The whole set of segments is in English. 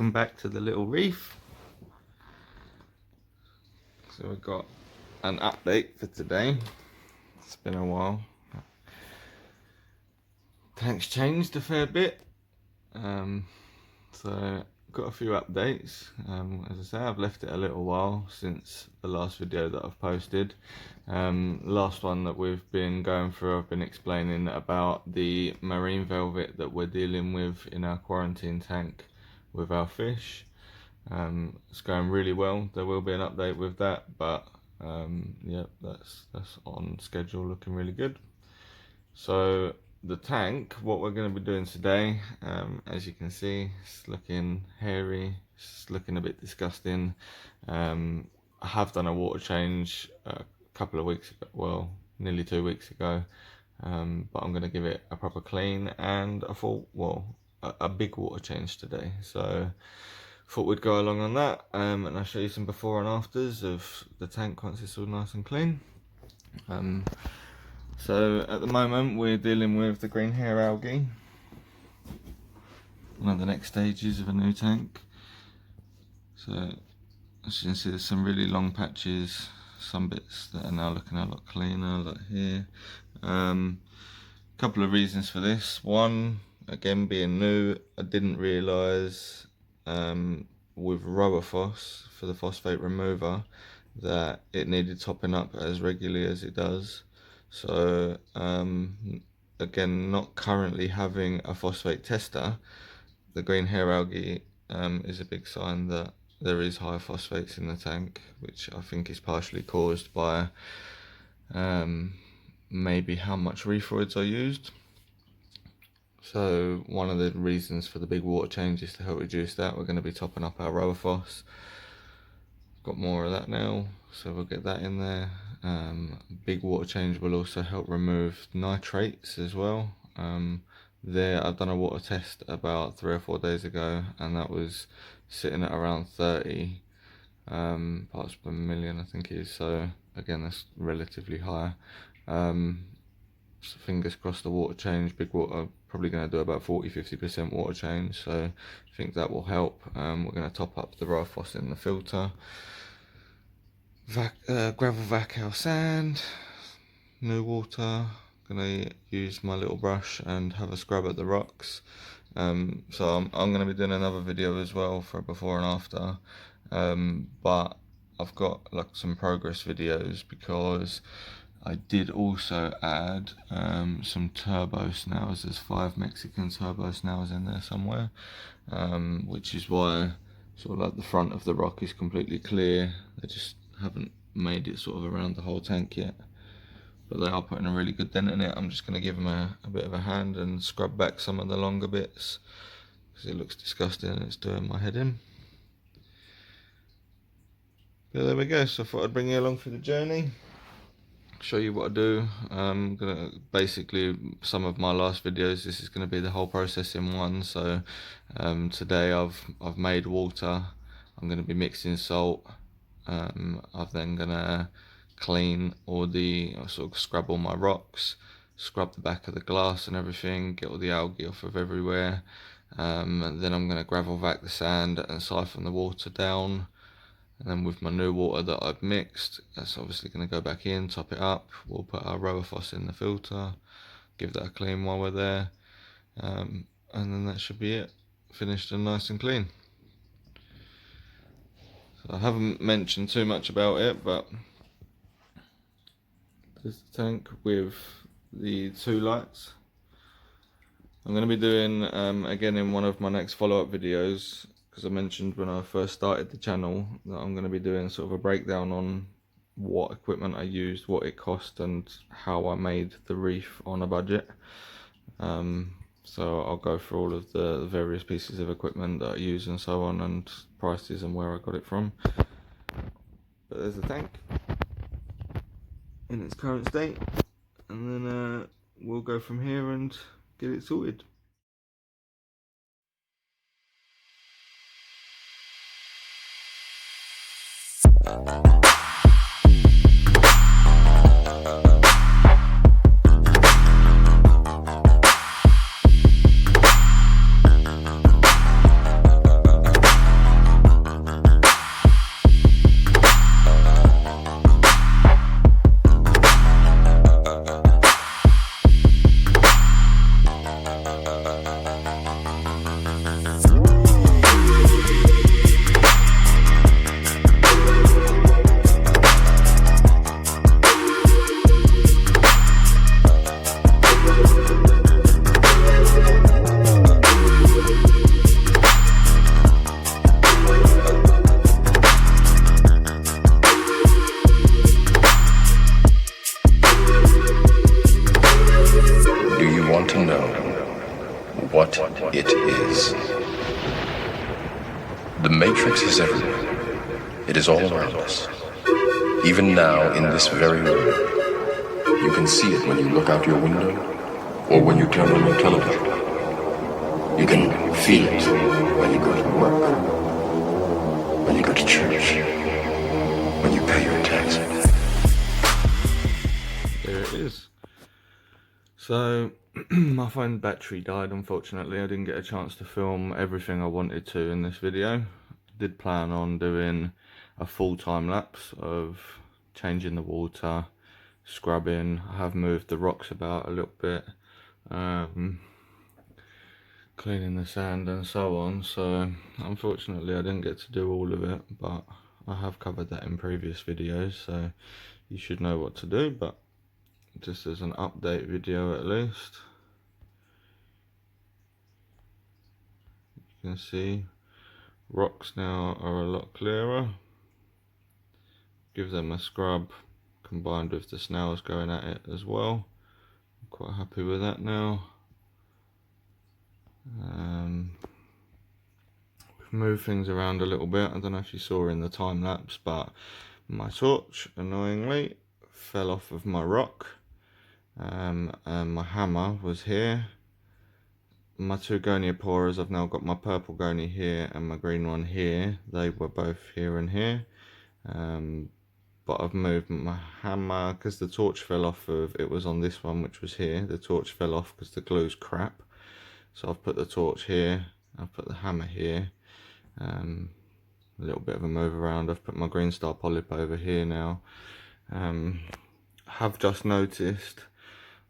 welcome back to the Little Reef. So we've got an update for today. It's been a while. Tank's changed a fair bit. So got a few updates. As I say, I've left it a little while since the last video that I've posted. Last one that we've been going through, I've been explaining about the marine velvet that we're dealing with in our quarantine tank with our fish. It's going really well. There will be an update with that, but yeah, that's on schedule, looking really good. So the tank, what we're going to be doing today, as you can see, it's looking hairy, it's looking a bit disgusting. I have done a water change a couple of weeks ago, well, nearly 2 weeks ago, but I'm going to give it a proper clean, and I thought, well, a big water change today, so thought we'd go along on that, and I'll show you some before and afters of the tank once it's all nice and clean. So at the moment we're dealing with the green hair algae, one of the next stages of a new tank. So as you can see, there's some really long patches, some bits that are now looking a lot cleaner, like here. Couple of reasons for this. One, again, being new, I didn't realise with rubber phos for the phosphate remover that it needed topping up as regularly as it does. So again, not currently having a phosphate tester, the green hair algae is a big sign that there is high phosphates in the tank, which I think is partially caused by maybe how much reefroids are used. So one of the reasons for the big water change is to help reduce that. We're going to be topping up our rubber phos. Got more of that now, so we'll get that in there. Big water change will also help remove nitrates as well. There, I've done a water test about 3 or 4 days ago, and that was sitting at around 30 parts per million, I think it is. So again, that's relatively high. So fingers crossed the water change, big water, probably going to do about 40-50% water change, so I think that will help. We're going to top up the rubber phos in the filter. Gravel vac sand, new water. Gonna use my little brush and have a scrub at the rocks. So I'm gonna be doing another video as well for before and after, but I've got like some progress videos because I did also add some turbo snails. There's 5 Mexican turbo snails in there somewhere, which is why sort of like the front of the rock is completely clear. They just haven't made it sort of around the whole tank yet, but they are putting a really good dent in it. I'm just going to give them a bit of a hand and scrub back some of the longer bits because it looks disgusting and it's doing my head in. But there we go. So I thought I'd bring you along for the journey, show you what I do. I'm gonna basically, some of my last videos, this is going to be the whole process in one. So today I've made water, I'm going to be mixing salt. I'm then gonna clean all the, sort of scrub all my rocks, scrub the back of the glass and everything, get all the algae off of everywhere. And then I'm gonna gravel vac the sand and siphon the water down. And then with my new water that I've mixed, that's obviously going to go back in, top it up. We'll put our rubber phos in the filter, give that a clean while we're there, and then that should be it, finished and nice and clean. So I haven't mentioned too much about it, but there's the tank with the 2 lights. I'm going to be doing, again in one of my next follow-up videos, because I mentioned when I first started the channel that I'm going to be doing sort of a breakdown on what equipment I used, what it cost, and how I made the reef on a budget. So I'll go through all of the various pieces of equipment that I use and so on, and prices and where I got it from. But there's the tank in its current state, and then we'll go from here and get it sorted. is all around us. Even now, in this very room. You can see it when you look out your window, or when you turn on your television. You can feel it when you go to work, when you go to church, when you pay your taxes. There it is. So, my phone battery died, unfortunately. I didn't get a chance to film everything I wanted to in this video. Did plan on doing a full time lapse of changing the water, scrubbing. I have moved the rocks about a little bit, cleaning the sand and so on. So unfortunately I didn't get to do all of it, but I have covered that in previous videos, so you should know what to do. But just as an update video at least, you can see rocks now are a lot clearer. Give them a scrub combined with the snails going at it as well. I'm quite happy with that now. We've moved things around a little bit. I don't know if you saw in the time lapse, but my torch annoyingly fell off of my rock, and my hammer was here. My two gonioporers, I've now got my purple goni here and my green one here. They were both here and here, but I've moved my hammer because the torch fell off of, it was on this one which was here. The torch fell off because the glue's crap, so I've put the torch here, I've put the hammer here. A little bit of a move around. I've put my green star polyp over here now. Have just noticed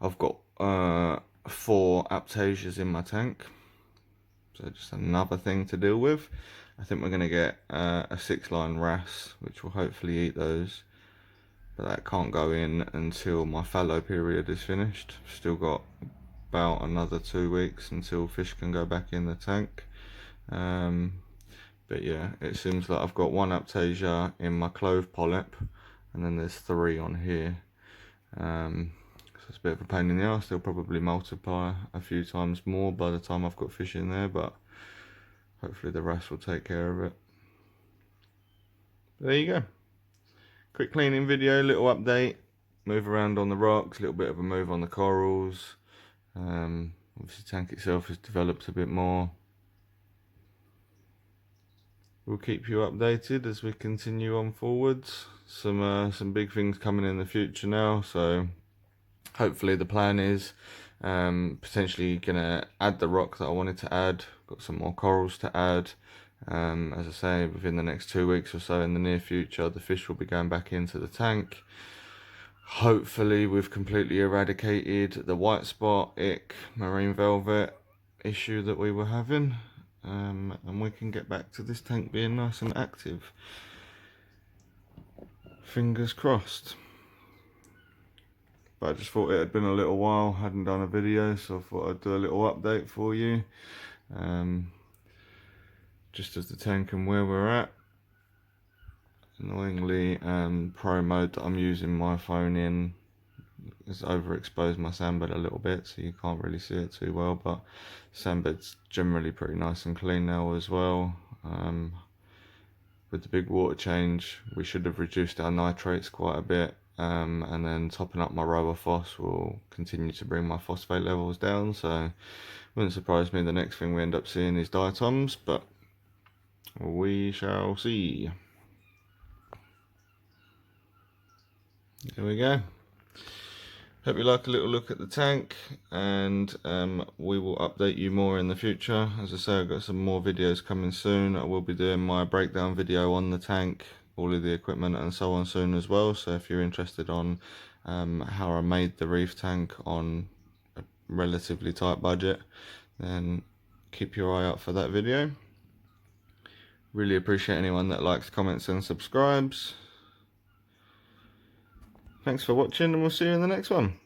I've got 4 Aptasias in my tank, so just another thing to deal with. I think we're going to get a 6-line wrasse, which will hopefully eat those, but that can't go in until my fallow period is finished. Still got about another 2 weeks until fish can go back in the tank. But yeah, it seems like I've got 1 Aptasia in my clove polyp, and then there's 3 on here. So it's a bit of a pain in the arse. They'll probably multiply a few times more by the time I've got fish in there, but hopefully the wrasse will take care of it. But there you go. Quick cleaning video, little update. Move around on the rocks, a little bit of a move on the corals. Obviously the tank itself has developed a bit more. We'll keep you updated as we continue on forwards. Some big things coming in the future now, so hopefully the plan is potentially gonna add the rock that I wanted to add. Got some more corals to add. As I say, within the next 2 weeks or so in the near future, the fish will be going back into the tank. Hopefully we've completely eradicated the white spot, ick, marine velvet issue that we were having. And we can get back to this tank being nice and active. Fingers crossed. But I just thought it had been a little while, hadn't done a video, so I thought I'd do a little update for you. Just as the tank and where we're at. Annoyingly, pro mode that I'm using my phone in has overexposed my sandbed a little bit, so you can't really see it too well, but sandbed's generally pretty nice and clean now as well. With the big water change, we should have reduced our nitrates quite a bit, and then topping up my rower phos will continue to bring my phosphate levels down, so it wouldn't surprise me the next thing we end up seeing is diatoms, but we shall see. There we go. Hope you like a little look at the tank, and we will update you more in the future. As I say, I've got some more videos coming soon. I will be doing my breakdown video on the tank, all of the equipment and so on soon as well. So if you're interested on how I made the reef tank on a relatively tight budget, then keep your eye out for that video. Really appreciate anyone that likes, comments and subscribes. Thanks for watching, and we'll see you in the next one.